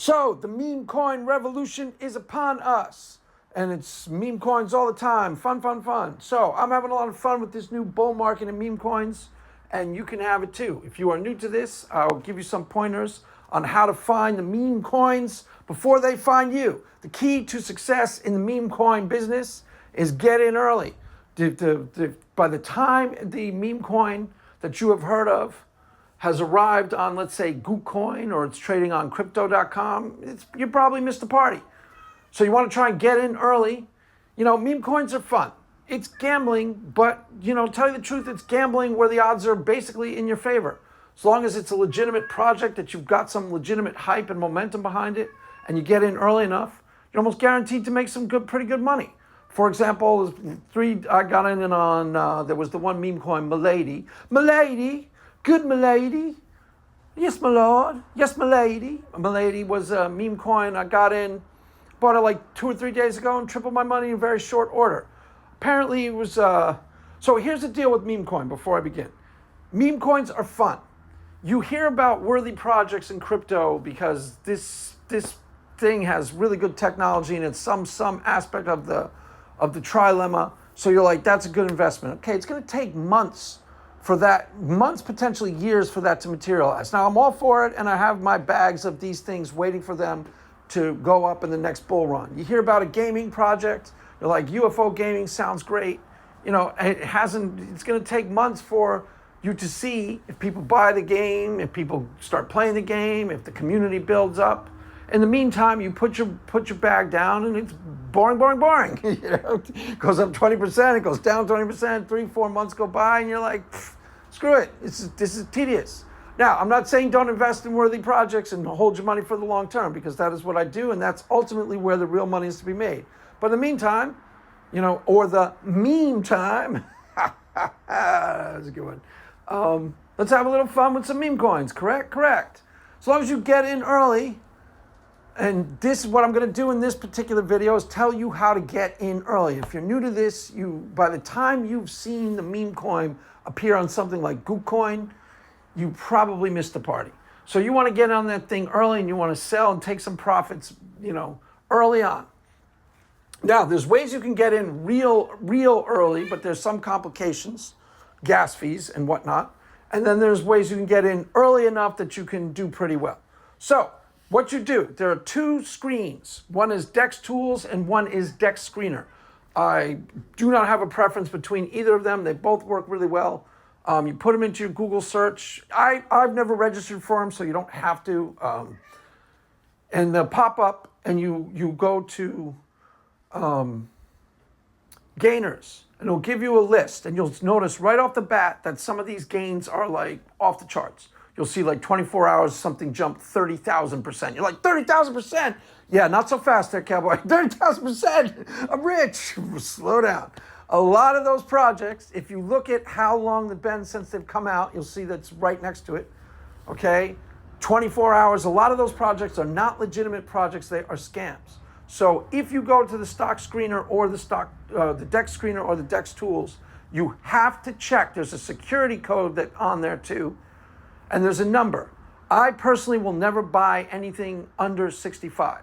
So the meme coin revolution is upon us. And it's meme coins all the time. Fun, fun, fun. So I'm having a lot of fun with this new bull market in meme coins. And you can have it too. If you are new to this, I'll give you some pointers on how to find the meme coins before they find you. The key to success in the meme coin business is get in early. By the time the meme coin that you have heard of has arrived on, let's say, GootCoin, or it's trading on crypto.com, you probably missed the party. So you want to try and get in early. You know, meme coins are fun. It's gambling, but, tell you the truth, it's gambling where the odds are basically in your favor. As long as it's a legitimate project, that you've got some legitimate hype and momentum behind it, and you get in early enough, you're almost guaranteed to make some pretty good money. For example, I got in on, there was the one meme coin, Milady. Milady, good Milady. Yes, my lord. Yes, Milady. Milady was a meme coin. I got in, bought it like 2 or 3 days ago and tripled my money in very short order. Apparently it was, so here's the deal with meme coin before I begin. Meme coins are fun. You hear about worthy projects in crypto because this thing has really good technology and it's some aspect of the trilemma. So you're like, that's a good investment. Okay, it's going to take months, potentially years for that to materialize. Now I'm all for it, and I have my bags of these things waiting for them to go up in the next bull run. You hear about a gaming project, you're like, UFO gaming sounds great. It's going to take months for you to see if people buy the game, if people start playing the game, if the community builds up. In the meantime, you put your bag down, and it's boring. It goes up 20%, it goes down 20%, 3-4 months go by, and you're like, screw it, this is tedious. Now, I'm not saying don't invest in worthy projects and hold your money for the long term, because that is what I do, and that's ultimately where the real money is to be made. But in the meantime, or the meme time, that's a good one. Let's have a little fun with some meme coins, correct? As long as you get in early. And this is what I'm going to do in this particular video, is tell you how to get in early. If you're new to this, by the time you've seen the meme coin appear on something like GootCoin, you probably missed the party. So you want to get on that thing early, and you want to sell and take some profits, early on. Now, there's ways you can get in real early, but there's some complications, gas fees and whatnot. And then there's ways you can get in early enough that you can do pretty well. So what you do, there are 2 screens. One is Dex Tools and one is Dex Screener. I do not have a preference between either of them. They both work really well. You put them into your Google search. I've never registered for them, so you don't have to. And they'll pop up, and you go to gainers, and it'll give you a list. And you'll notice right off the bat that some of these gains are like off the charts. You'll see like 24 hours, something jumped 30,000%. You're like, 30,000%? Yeah, not so fast there, cowboy. 30,000%, I'm rich. Slow down. A lot of those projects, if you look at how long they've been since they've come out, you'll see that's right next to it, okay? 24 hours, a lot of those projects are not legitimate projects, they are scams. So if you go to the stock screener or the Dex Screener or the Dex Tools, you have to check. There's a security code on there too, and there's a number. I personally will never buy anything under 65.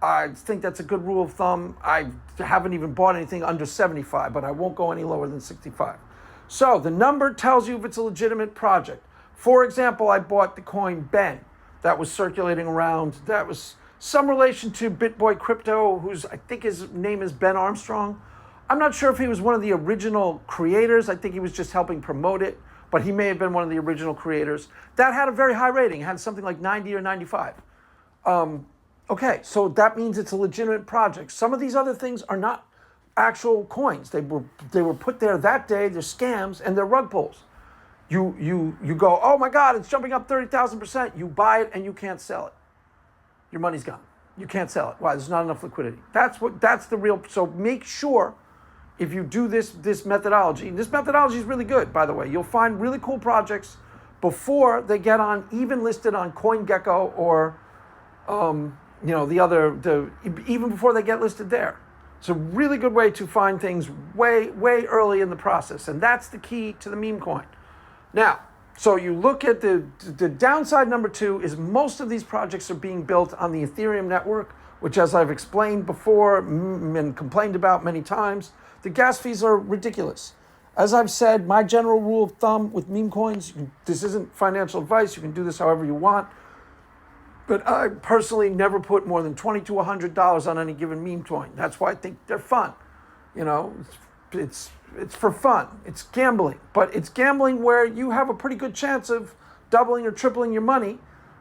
I think that's a good rule of thumb. I haven't even bought anything under 75, but I won't go any lower than 65. So the number tells you if it's a legitimate project. For example, I bought the coin Ben that was circulating around. That was some relation to BitBoy Crypto, I think his name is Ben Armstrong. I'm not sure if he was one of the original creators. I think he was just helping promote it, but he may have been one of the original creators. That had a very high rating. It had something like 90 or 95. Okay, so that means it's a legitimate project. Some of these other things are not actual coins. They were put there that day. They're scams and they're rug pulls. You go, oh my God, it's jumping up 30,000%. You buy it and you can't sell it. Your money's gone. You can't sell it. Why? There's not enough liquidity. That's the real. So make sure if you do this methodology. And this methodology is really good, by the way. You'll find really cool projects before they get even listed on CoinGecko or even before they get listed there. It's a really good way to find things way early in the process, and that's the key to the meme coin. Now, So you look at the downside number 2 is most of these projects are being built on the Ethereum network, which, as I've explained before and complained about many times, the gas fees are ridiculous. As I've said, my general rule of thumb with meme coins, this isn't financial advice, you can do this however you want, but I personally never put more than $20 to $100 on any given meme coin. That's why I think they're fun. You know, it's for fun. It's gambling, but it's gambling where you have a pretty good chance of doubling or tripling your money.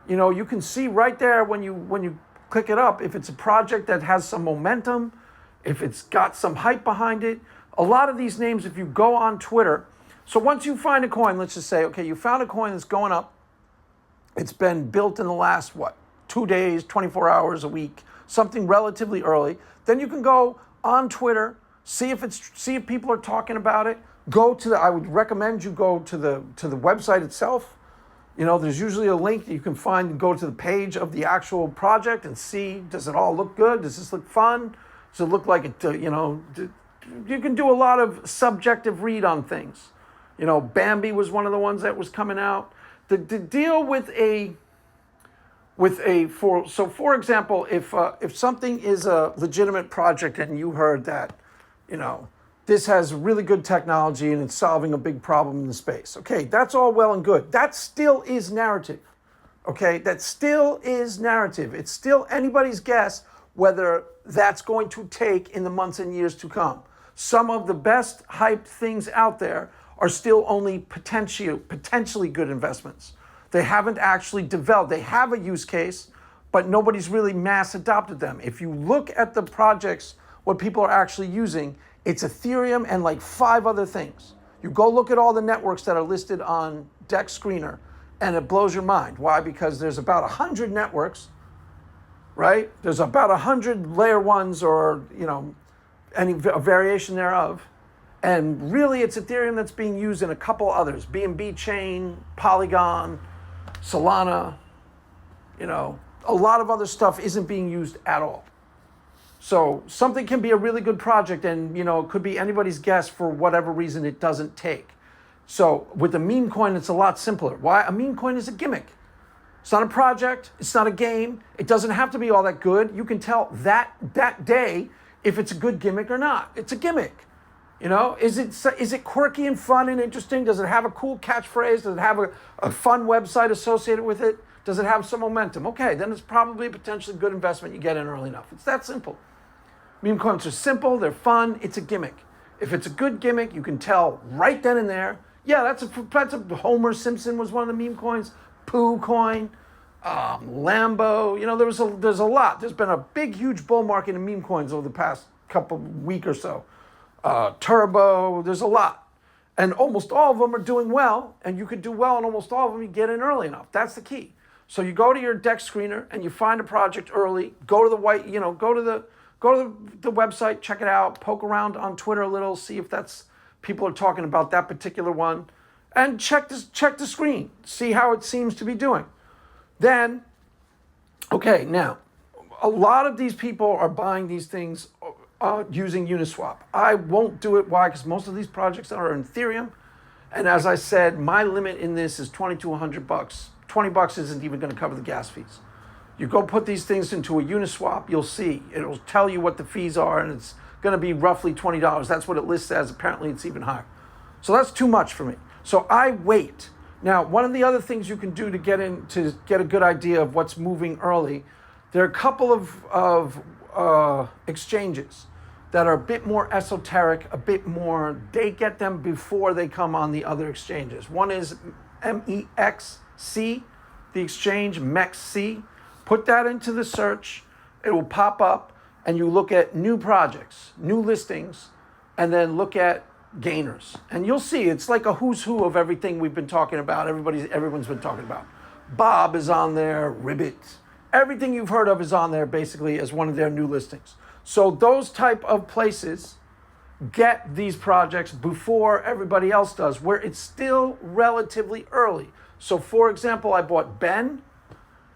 You know, you can see right there when you click it up if it's a project that has some momentum, if it's got some hype behind it. A lot of these names, if you go on Twitter, so once you find a coin, let's just say, okay, you found a coin that's going up. It's been built in the last, 2 days, 24 hours, a week, something relatively early. Then you can go on Twitter, see if people are talking about it. I would recommend you go to the website itself. You know, there's usually a link that you can find and go to the page of the actual project and see, does it all look good? Does this look fun? Does it look like it, you can do a lot of subjective read on things. You know, Bambi was one of the ones that was coming out. The deal for example, if something is a legitimate project and you heard that, you know, this has really good technology and it's solving a big problem in the space. Okay, that's all well and good. That still is narrative. Okay, that still is narrative. It's still anybody's guess whether that's going to take in the months and years to come. Some of the best hyped things out there are still only potentially good investments. They haven't actually developed. They have a use case, but nobody's really mass adopted them. If you look at the projects, what people are actually using, it's Ethereum and like 5 other things. You go look at all the networks that are listed on Dex Screener, and it blows your mind. Why? Because there's about 100 networks, right? There's about 100 layer 1s or, any variation thereof. And really, it's Ethereum that's being used in a couple others. BNB Chain, Polygon, Solana, a lot of other stuff isn't being used at all. So something can be a really good project and, it could be anybody's guess for whatever reason it doesn't take. So with a meme coin, it's a lot simpler. Why? A meme coin is a gimmick. It's not a project. It's not a game. It doesn't have to be all that good. You can tell that day if it's a good gimmick or not. It's a gimmick. Is it quirky and fun and interesting? Does it have a cool catchphrase? Does it have a fun website associated with it? Does it have some momentum? Okay, then it's probably a potentially good investment you get in early enough. It's that simple. Meme coins are simple, they're fun, it's a gimmick. If it's a good gimmick, you can tell right then and there. Yeah, that's a Homer Simpson was one of the meme coins. Pooh coin, Lambo. There's a lot. There's been a big, huge bull market in meme coins over the past week or so. Turbo, there's a lot. And almost all of them are doing well, and you could do well in almost all of them. You get in early enough. That's the key. So you go to your Dex Screener and you find a project early. Go to the website, check it out, poke around on Twitter a little, see if people are talking about that particular one, and check the screen, see how it seems to be doing. Then, okay, now, a lot of these people are buying these things using Uniswap. I won't do it. Why? Because most of these projects are in Ethereum. And as I said, my limit in this is $20 to $100. $20 isn't even going to cover the gas fees. You go put these things into a Uniswap, you'll see. It'll tell you what the fees are, and it's going to be roughly $20. That's what it lists as. Apparently, it's even higher. So that's too much for me. So I wait. Now, one of the other things you can do to get a good idea of what's moving early, there are a couple of exchanges that are a bit more esoteric, they get them before they come on the other exchanges. One is MEXC, the exchange, MEXC. Put that into the search, it will pop up, and you look at new projects, new listings, and then look at gainers. And you'll see it's like a who's who of everything we've been talking about, everyone's been talking about. Bob is on there, Ribbit, everything you've heard of is on there basically as one of their new listings. So those type of places get these projects before everybody else does, where it's still relatively early. So for example, I bought Ben,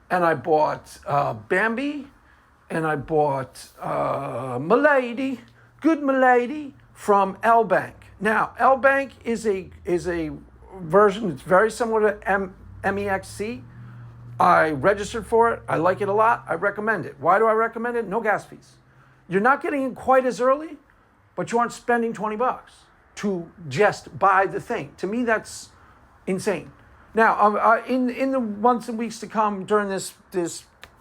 and I bought Bambi, and I bought Milady, good Milady, from L Bank. Now, L Bank is a version. It's very similar to MEXC. I registered for it. I like it a lot. I recommend it. Why do I recommend it? No gas fees. You're not getting in quite as early, but you aren't spending $20 to just buy the thing. To me, that's insane. Now, in the months and weeks to come during this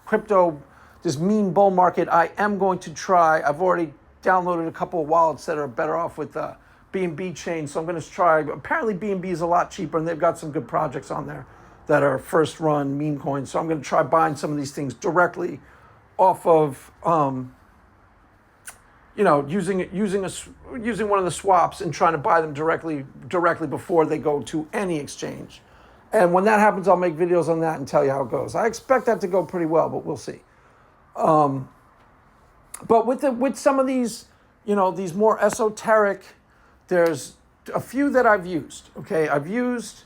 crypto, this meme bull market, I am going to try. I've already downloaded a couple of wallets that are better off with BNB chain, so I'm going to try. Apparently, BNB is a lot cheaper, and they've got some good projects on there that are first run meme coins. So I'm going to try buying some of these things directly off of, using one of the swaps and trying to buy them directly before they go to any exchange. And when that happens, I'll make videos on that and tell you how it goes. I expect that to go pretty well, but we'll see. But with some of these, these more esoteric, there's a few that I've used. Okay, I've used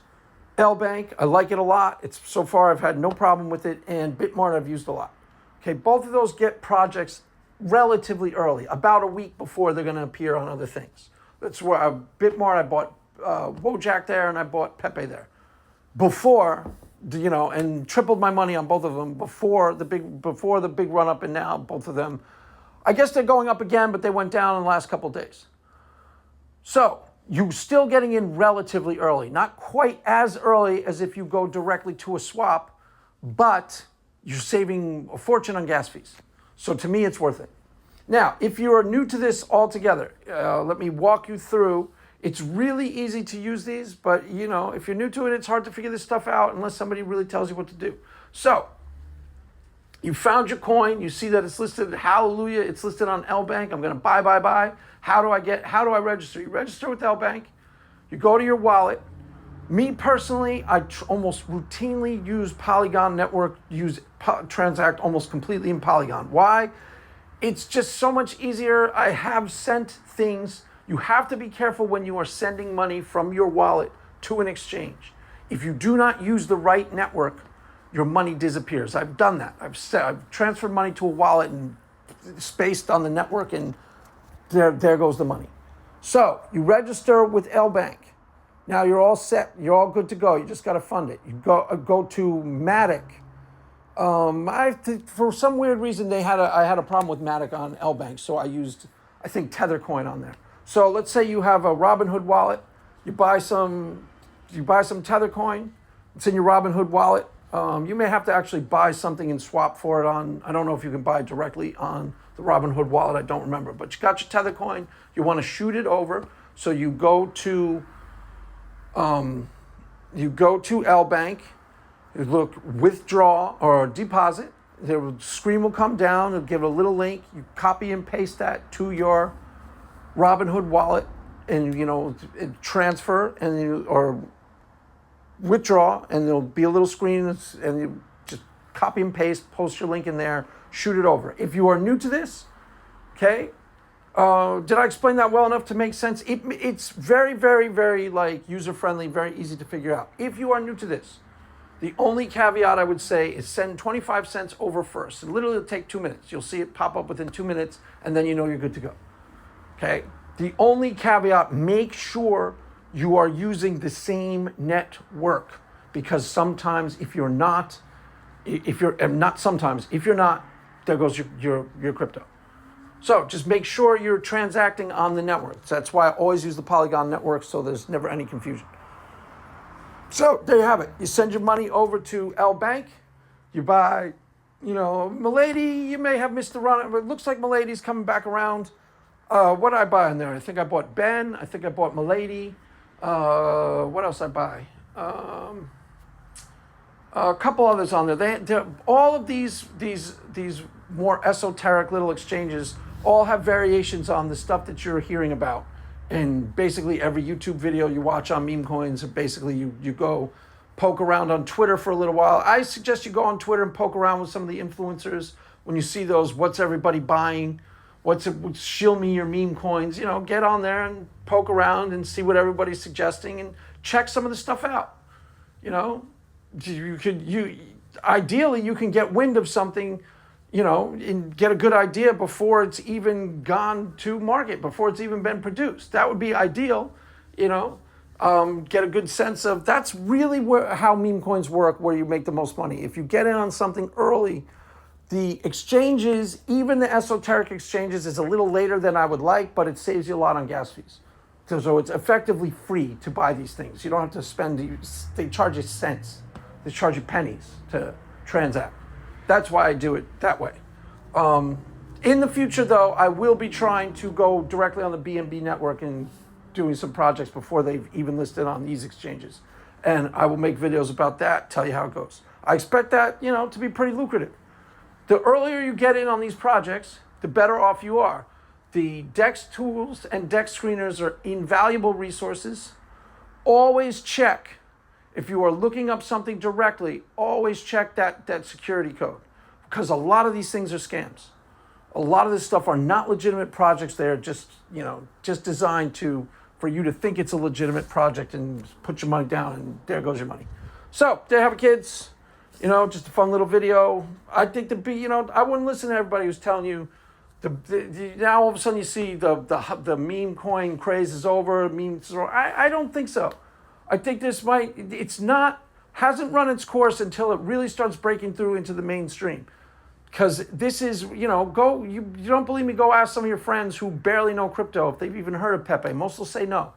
LBank. I like it a lot. So far I've had no problem with it, and Bitmart I've used a lot. Okay, both of those get projects relatively early, about a week before they're going to appear on other things. That's where Bitmart, I bought Wojak there, and I bought Pepe there before, and tripled my money on both of them before the big run up, and now both of them, I guess they're going up again, but they went down in the last couple of days. So you're still getting in relatively early, not quite as early as if you go directly to a swap, but you're saving a fortune on gas fees. So to me, it's worth it. Now, if you are new to this altogether, let me walk you through. It's really easy to use these, but if you're new to it, it's hard to figure this stuff out unless somebody really tells you what to do. So you found your coin. You see that it's listed. Hallelujah. It's listed on LBank. I'm going to buy. How do I register? You register with LBank. You go to your wallet. Me personally, I almost routinely use Polygon Network, transact almost completely in Polygon. Why? It's just so much easier. I have sent things. You have to be careful when you are sending money from your wallet to an exchange. If you do not use the right network, your money disappears. I've done that. I've transferred money to a wallet and spaced on the network, and there goes the money. So you register with LBank. Now you're all set. You're all good to go. You just got to fund it. You go to Matic. For some weird reason, I had a problem with Matic on LBank, so I used, I think, Tethercoin on there. So let's say you have a Robinhood wallet. You buy some Tethercoin. It's in your Robinhood wallet. You may have to actually buy something and swap for it on. I don't know if you can buy it directly on the Robinhood wallet. I don't remember. But you got your Tethercoin. You want to shoot it over. So you go to LBank. You look withdraw or deposit. The screen will come down. It'll give a little link. You copy and paste that to your Robinhood wallet, and transfer or withdraw, and there'll be a little screen, and you just copy and paste, post your link in there, shoot it over. If you are new to this, okay, did I explain that well enough to make sense? It's very, very, very user friendly, very easy to figure out. If you are new to this, the only caveat I would say is send 25 cents over first. It literally will take 2 minutes. You'll see it pop up within 2 minutes, and then you're good to go. Okay. The only caveat, make sure you are using the same network, because sometimes if you're not, there goes your crypto. So just make sure you're transacting on the network. That's why I always use the Polygon network, so there's never any confusion. So there you have it. You send your money over to LBank. You buy, Milady. You may have missed the run, but it looks like Milady's coming back around. What did I buy in there? I think I bought Ben. I think I bought Milady. What else I buy? A couple others on there. They're all of these more esoteric little exchanges all have variations on the stuff that you're hearing about. And basically every YouTube video you watch on meme coins, basically you go poke around on Twitter for a little while. I suggest you go on Twitter and poke around with some of the influencers. When you see those, what's everybody buying? Shill me your meme coins? Get on there and poke around and see what everybody's suggesting and check some of the stuff out. Ideally you can get wind of something, and get a good idea before it's even gone to market, before it's even been produced. That would be ideal, get a good sense of that's really how meme coins work, where you make the most money. If you get in on something early, the exchanges, even the esoteric exchanges, is a little later than I would like, but it saves you a lot on gas fees. So it's effectively free to buy these things. You don't have to spend, they charge you cents. They charge you pennies to transact. That's why I do it that way. In the future, though, I will be trying to go directly on the BNB network and doing some projects before they've even listed on these exchanges. And I will make videos about that, tell you how it goes. I expect that, to be pretty lucrative. The earlier you get in on these projects, the better off you are. The DEX tools and DEX screeners are invaluable resources. Always check, if you are looking up something directly, always check that security code, because a lot of these things are scams. A lot of this stuff are not legitimate projects. They're just designed for you to think it's a legitimate project and put your money down, and there goes your money. So there you have it, kids. Just a fun little video. I think I wouldn't listen to everybody who's telling you now all of a sudden you see the meme coin craze is over. I don't think so. I think hasn't run its course until it really starts breaking through into the mainstream. Because this is, you don't believe me, go ask some of your friends who barely know crypto if they've even heard of Pepe. Most will say no.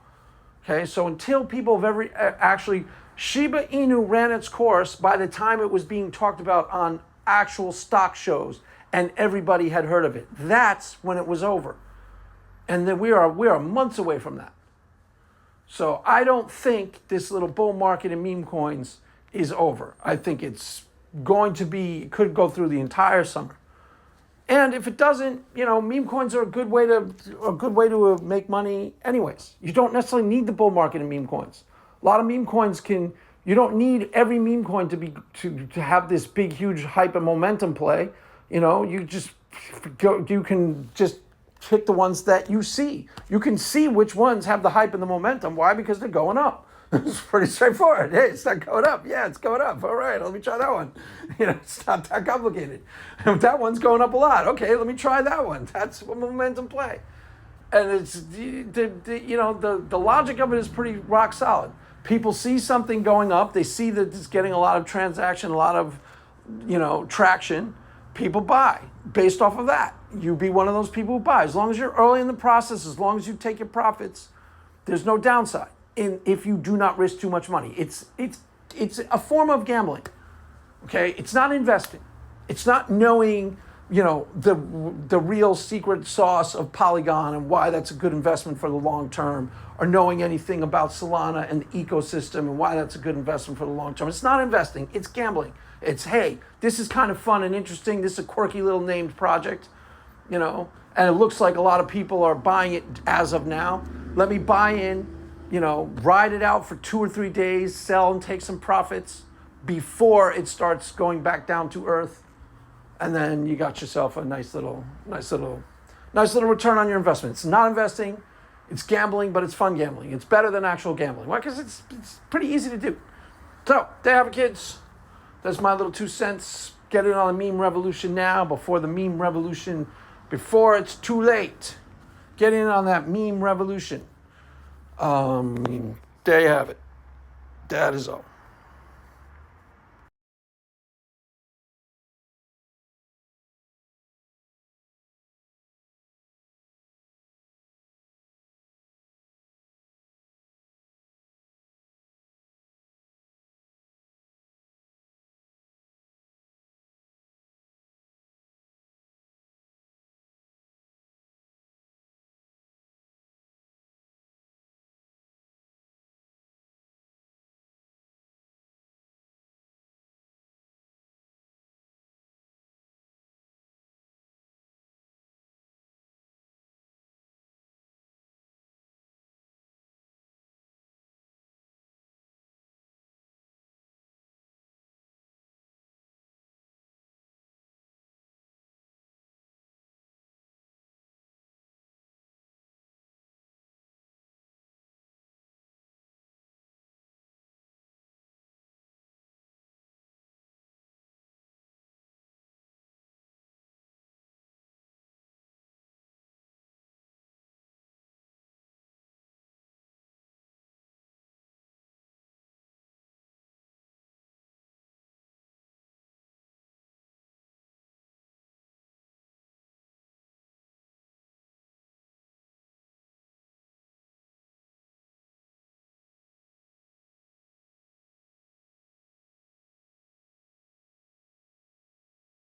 Okay, so until people have actually, Shiba Inu ran its course by the time it was being talked about on actual stock shows and everybody had heard of it. That's when it was over. And then we are months away from that. So I don't think this little bull market in meme coins is over. I think it's could go through the entire summer. And if it doesn't, meme coins are a good way to make money anyways. You don't necessarily need the bull market in meme coins. A lot of meme coins you don't need every meme coin to have this big, huge hype and momentum play. You can just pick the ones that you see. You can see which ones have the hype and the momentum. Why? Because they're going up. It's pretty straightforward. Hey, it's not going up. Yeah, it's going up. All right, let me try that one. It's not that complicated. That one's going up a lot. Okay, let me try that one. That's a momentum play. And it's the logic of it is pretty rock solid. People see something going up. They see that it's getting a lot of transaction, a lot of traction. People buy based off of that. You be one of those people who buy. As long as you're early in the process, as long as you take your profits, there's no downside. If you do not risk too much money, it's a form of gambling. Okay, it's not investing. It's not knowing the real secret sauce of Polygon and why that's a good investment for the long term, or knowing anything about Solana and the ecosystem and why that's a good investment for the long term. It's not investing. It's gambling. It's, hey, this is kind of fun and interesting. This is a quirky little named project, and it looks like a lot of people are buying it as of now. Let me buy in, ride it out for 2 or 3 days, sell and take some profits before it starts going back down to earth. And then you got yourself a nice little return on your investment. It's not investing, it's gambling, but it's fun gambling. It's better than actual gambling. Why? Because it's pretty easy to do. So there you have it, kids. That's my little 2 cents. Get in on the meme revolution now before it's too late. Get in on that meme revolution. There you have it. That is all.